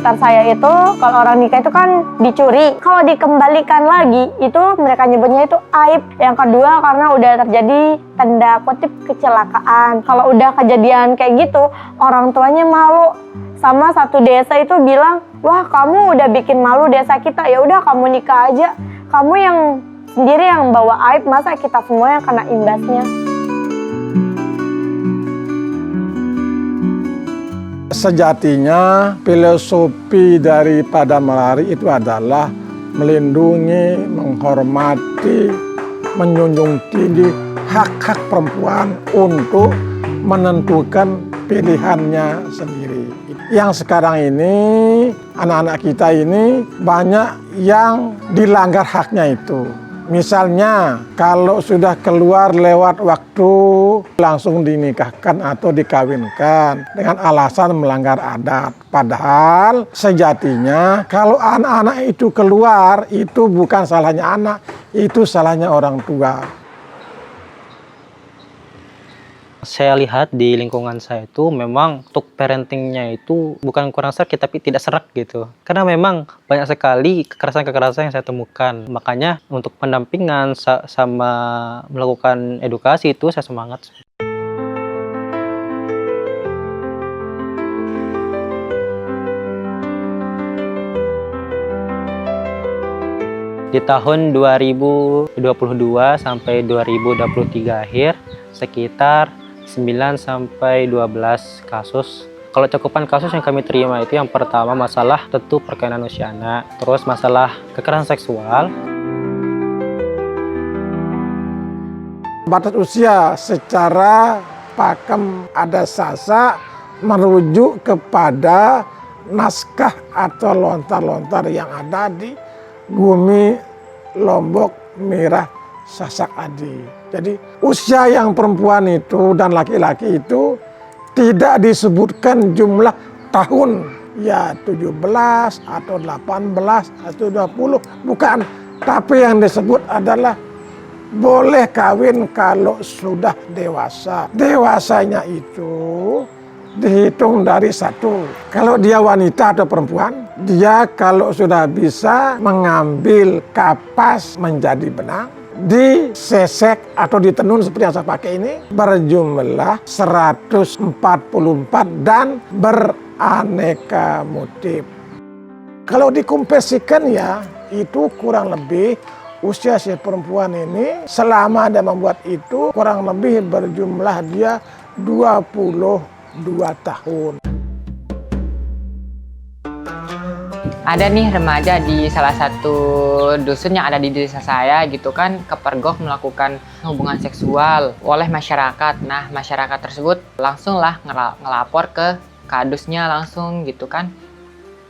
sekitar saya itu kalau orang nikah itu kan dicuri. Kalau dikembalikan lagi itu mereka nyebutnya itu aib. Yang kedua karena udah terjadi tanda kutip kecelakaan. Kalau udah kejadian kayak gitu orang tuanya malu. Sama satu desa itu bilang, wah kamu udah bikin malu desa kita, ya udah kamu nikah aja. Kamu yang sendiri yang bawa aib, masa kita semua yang kena imbasnya. Sejatinya filosofi daripada melari itu adalah melindungi, menghormati, menjunjung tinggi hak-hak perempuan untuk menentukan pilihannya sendiri. Yang sekarang ini anak-anak kita ini banyak yang dilanggar haknya itu. Misalnya kalau sudah keluar lewat waktu langsung dinikahkan atau dikawinkan dengan alasan melanggar adat. Padahal sejatinya kalau anak-anak itu keluar itu bukan salahnya anak, itu salahnya orang tua. Saya lihat di lingkungan saya itu memang untuk parentingnya itu bukan kurang sakit tapi tidak serak gitu. Karena memang banyak sekali kekerasan-kekerasan yang saya temukan. Makanya untuk pendampingan sama melakukan edukasi itu saya semangat. Di tahun 2022 sampai 2023 akhir sekitar 9 sampai 12 kasus. Kalau cakupan kasus yang kami terima itu yang pertama masalah tentu perkawinan usia anak, terus masalah kekerasan seksual. Batas usia secara pakem adat Sasak merujuk kepada naskah atau lontar-lontar yang ada di Bumi Lombok Merah Sasak Adi. Jadi usia yang perempuan itu dan laki-laki itu tidak disebutkan jumlah tahun, ya 17 atau 18 atau 20, bukan. Tapi yang disebut adalah boleh kawin kalau sudah dewasa. Dewasanya itu dihitung dari satu. Kalau dia wanita atau perempuan, dia kalau sudah bisa mengambil kapas menjadi benang, disesek atau ditenun seperti yang saya pakai ini, berjumlah 144 dan beraneka motif. Kalau dikompresikan ya, itu kurang lebih usia si perempuan ini selama dia membuat itu kurang lebih berjumlah dia 22 tahun. Ada nih remaja di salah satu dusun yang ada di desa saya gitu kan kepergok melakukan hubungan seksual oleh masyarakat. Nah masyarakat tersebut langsunglah ngelapor ke kadusnya langsung gitu kan.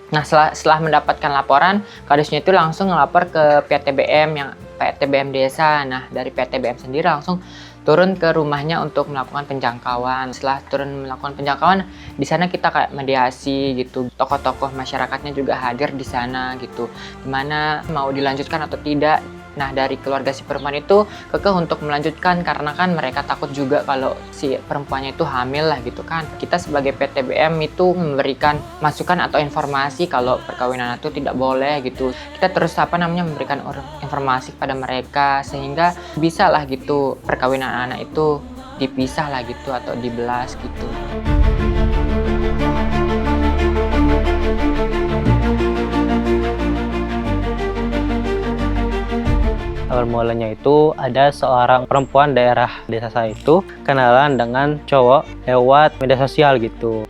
Nah setelah mendapatkan laporan, kadusnya itu langsung ngelapor ke PTBM desa. Nah dari PTBM sendiri langsung turun ke rumahnya untuk melakukan penjangkauan. Setelah turun melakukan penjangkauan, di sana kita kayak mediasi gitu. Tokoh-tokoh masyarakatnya juga hadir di sana gitu. Gimana mau dilanjutkan atau tidak. Nah dari keluarga si perempuan itu kekeh untuk melanjutkan karena kan mereka takut juga kalau si perempuannya itu hamil lah gitu kan. Kita sebagai PTBM itu memberikan masukan atau informasi kalau perkawinan itu tidak boleh gitu. Kita terus memberikan informasi kepada mereka sehingga bisa lah gitu perkawinan anak itu dipisah lah gitu atau dibelas gitu. Awal mulanya itu ada seorang perempuan daerah desa saya itu kenalan dengan cowok lewat media sosial gitu.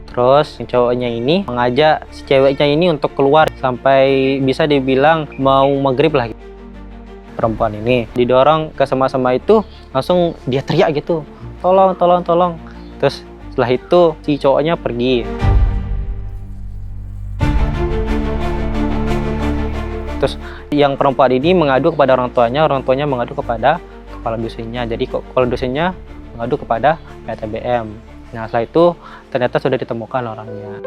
Terus cowoknya ini mengajak si ceweknya ini untuk keluar sampai bisa dibilang mau maghrib lah. Perempuan ini didorong ke sama-sama itu langsung dia teriak gitu, tolong, tolong, tolong. Terus setelah itu si cowoknya pergi. Terus yang perempuan ini mengadu kepada orang tuanya mengadu kepada kepala dusunnya. Jadi kepala dusunnya mengadu kepada PTBM. Nah setelah itu ternyata sudah ditemukan orangnya.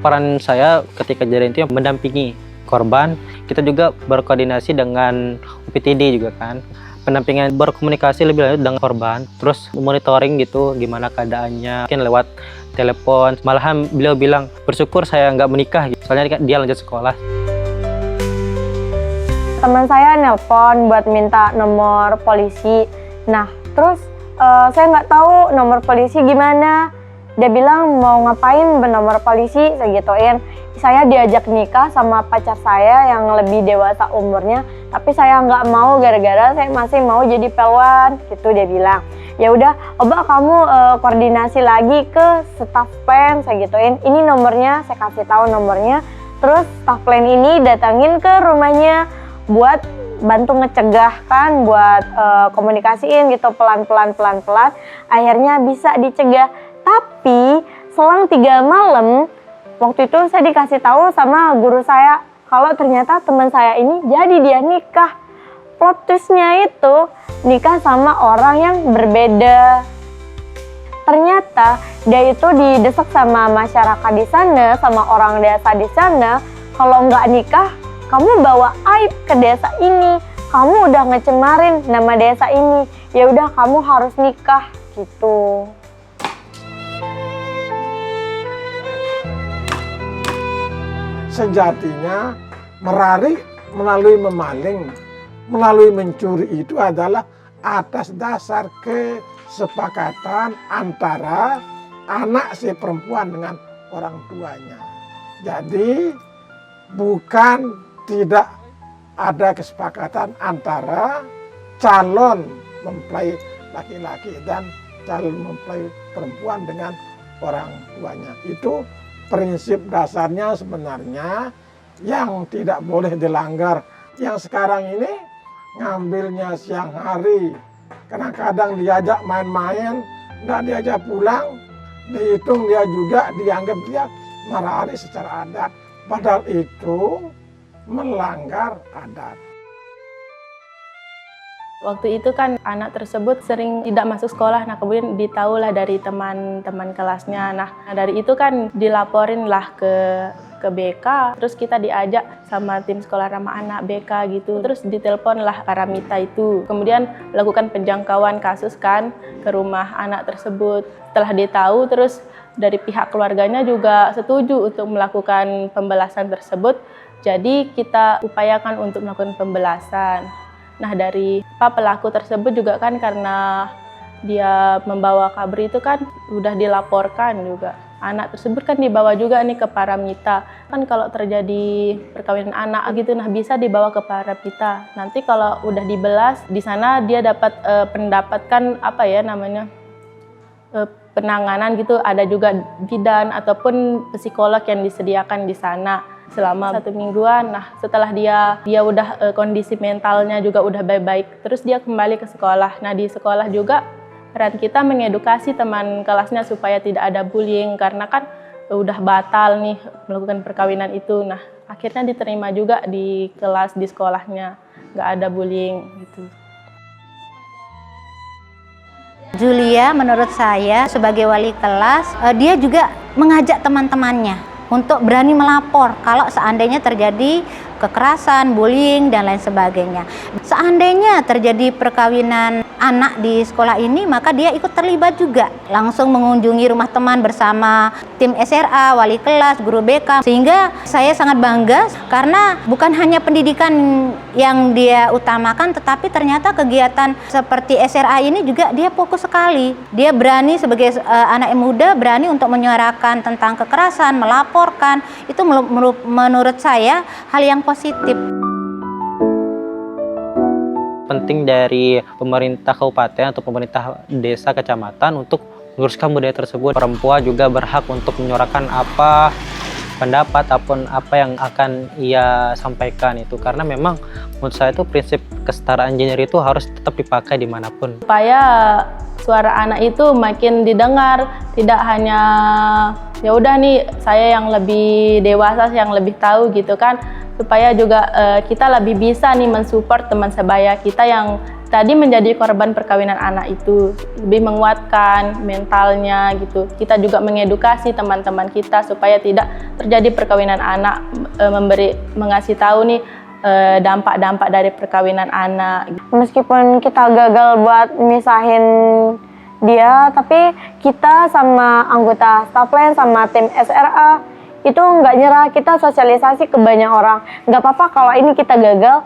Peran saya ketika kejadian itu mendampingi korban. Kita juga berkoordinasi dengan UPTD juga kan. pendampingan, berkomunikasi lebih lanjut dengan korban, terus monitoring gitu gimana keadaannya, mungkin lewat telepon. Malahan beliau bilang bersyukur saya nggak menikah gitu, soalnya dia lanjut sekolah. Teman saya nelpon buat minta nomor polisi. Nah, terus saya nggak tahu nomor polisi gimana. Dia bilang mau ngapain bernomor polisi, saya gituin. Saya diajak nikah sama pacar saya yang lebih dewasa umurnya, tapi saya nggak mau gara-gara saya masih mau jadi pelwan, gitu dia bilang. Ya udah, Oba kamu koordinasi lagi ke staff plan, saya gituin. Ini nomornya, saya kasih tahu nomornya. Terus staff plan ini datangin ke rumahnya buat bantu ngecegah kan, buat komunikasiin gitu pelan-pelan. Akhirnya bisa dicegah. Tapi selang 3 malam, waktu itu saya dikasih tahu sama guru saya kalau ternyata teman saya ini jadi dia nikah. Plot twist-nya itu nikah sama orang yang berbeda. Ternyata dia itu didesak sama masyarakat di sana, sama orang desa di sana, kalau nggak nikah kamu bawa aib ke desa ini, kamu udah ngecemarin nama desa ini, ya udah kamu harus nikah gitu. Sejatinya merari melalui memaling, melalui mencuri itu adalah atas dasar kesepakatan antara anak si perempuan dengan orang tuanya. Jadi bukan tidak ada kesepakatan antara calon mempelai laki-laki dan calon mempelai perempuan dengan orang tuanya. Itu prinsip dasarnya sebenarnya yang tidak boleh dilanggar. Yang sekarang ini ngambilnya siang hari, kadang-kadang diajak main-main, nggak diajak pulang, dihitung dia juga dianggap dia merari secara adat. Padahal itu melanggar adat. Waktu itu kan anak tersebut sering tidak masuk sekolah, nah kemudian ditahulah dari teman-teman kelasnya. Nah dari itu kan dilaporin lah ke BK, terus kita diajak sama tim sekolah ramah anak BK gitu, terus ditelepon lah Paramita itu. Kemudian lakukan penjangkauan kasus kan ke rumah anak tersebut. Setelah ditahu, terus dari pihak keluarganya juga setuju untuk melakukan pembelasan tersebut. Jadi kita upayakan untuk melakukan pembelasan. Nah dari pelaku tersebut juga kan karena dia membawa kabur itu kan udah dilaporkan juga. Anak tersebut kan dibawa juga nih ke Paramita. Kan kalau terjadi perkawinan anak gitu, nah bisa dibawa ke Paramita. Nanti kalau udah dibelas, di sana dia dapat mendapatkan apa ya namanya penanganan gitu. Ada juga bidan ataupun psikolog yang disediakan di sana selama 1 mingguan. Nah setelah dia udah kondisi mentalnya juga udah baik-baik, terus dia kembali ke sekolah. Nah di sekolah juga peran kita mengedukasi teman kelasnya supaya tidak ada bullying, karena kan udah batal nih melakukan perkawinan itu. Nah akhirnya diterima juga di kelas, di sekolahnya, nggak ada bullying gitu. Julia menurut saya sebagai wali kelas, dia juga mengajak teman-temannya untuk berani melapor kalau seandainya terjadi kekerasan, bullying, dan lain sebagainya. Seandainya terjadi perkawinan anak di sekolah ini, maka dia ikut terlibat juga. Langsung mengunjungi rumah teman bersama tim SRA, wali kelas, guru BK. Sehingga saya sangat bangga karena bukan hanya pendidikan yang dia utamakan, tetapi ternyata kegiatan seperti SRA ini juga dia fokus sekali. Dia berani sebagai anak muda, berani untuk menyuarakan tentang kekerasan, melaporkan. Itu menurut saya hal yang positif. Penting dari pemerintah kabupaten atau pemerintah desa kecamatan untuk meluruskan budaya tersebut. Perempuan juga berhak untuk menyuarakan apa pendapat ataupun apa yang akan ia sampaikan itu, karena memang menurut saya itu prinsip kesetaraan gender itu harus tetap dipakai dimanapun. Supaya suara anak itu makin didengar, tidak hanya ya udah nih saya yang lebih dewasa, yang lebih tahu gitu kan, supaya juga kita lebih bisa nih mensupport teman sebaya kita yang tadi menjadi korban perkawinan anak itu, lebih menguatkan mentalnya gitu. Kita juga mengedukasi teman-teman kita supaya tidak terjadi perkawinan anak, mengasih tahu nih dampak-dampak dari perkawinan anak. Meskipun kita gagal buat misahin dia, tapi kita sama anggota staff lain sama tim SRA itu nggak nyerah, kita sosialisasi ke banyak orang. Nggak apa-apa kalau ini kita gagal,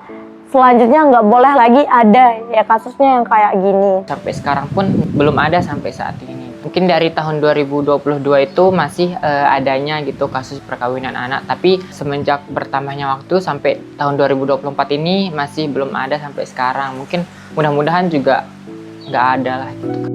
selanjutnya nggak boleh lagi ada ya kasusnya yang kayak gini. Sampai sekarang pun belum ada sampai saat ini. Mungkin dari tahun 2022 itu masih adanya gitu kasus perkawinan anak, tapi semenjak bertambahnya waktu sampai tahun 2024 ini masih belum ada sampai sekarang. Mungkin mudah-mudahan juga nggak ada lah gitu.